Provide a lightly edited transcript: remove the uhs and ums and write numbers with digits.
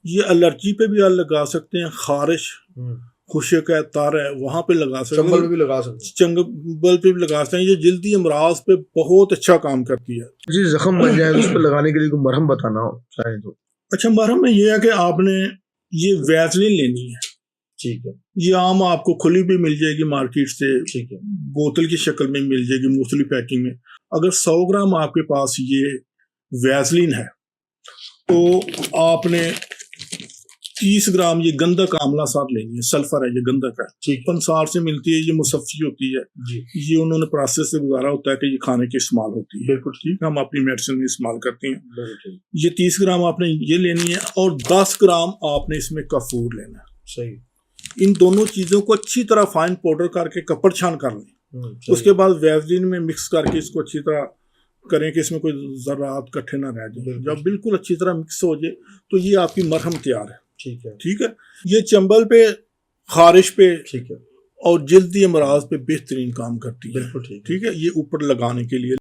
ये एलर्जी पे भी आप लगा सकते हैं, खारिश, खुशक है, तर है, वहां पे लगा सकते हैं, चंबल पे भी लगा सकते हैं, चंबल पे भी लगा सकते हैं। ये जल्दी अमराज पे बहुत अच्छा काम करती है। जी जख्म बन जाए तो उस पर लगाने के लिए कोई मरहम बताना हो चाहे तो। अच्छा, मरहम में ये है कि आपने ये वैसलीन लेनी है। ठीक है। ये आम आपको खुली भी मिल जाएगी मार्केट से, ठीक है। बोतल की शक्ल में मिल जाएगी, मुख्तलिफ पैकिंग में। अगर 100 ग्राम आपके पास ये वैसलीन है तो आपने 30 ग्राम ये गंधक आंवला साथ लेनी है। सल्फर है, ये गंधक है, पंसार से मिलती है, ये मुसफ़ी होती है जी। ये उन्होंने प्रोसेस से गुजारा होता है कि ये खाने के इस्तेमाल होती है। बिल्कुल ठीक, हम अपनी मेडिसिन में इस्तेमाल करते हैं। बिल्कुल। ये 30 ग्राम आपने ये लेनी है और 10 ग्राम आपने इसमें कपूर लेना है। सही। इन दोनों चीजों को अच्छी तरह फाइन पाउडर करके कपड़ छान कर लें। उसके बाद वैसलीन में मिक्स करके इसको अच्छी तरह करें कि इसमें कोई ज़रात इकट्ठे ना रह जाए। जब बिल्कुल अच्छी तरह मिक्स हो जाए तो ये आपकी मरहम तैयार है। ठीक है। ठीक है। ये चंबल पे, खारिश पे, ठीक है, और जल्दी अमराज पे बेहतरीन काम करती है। बिल्कुल ठीक है। ये ऊपर लगाने के लिए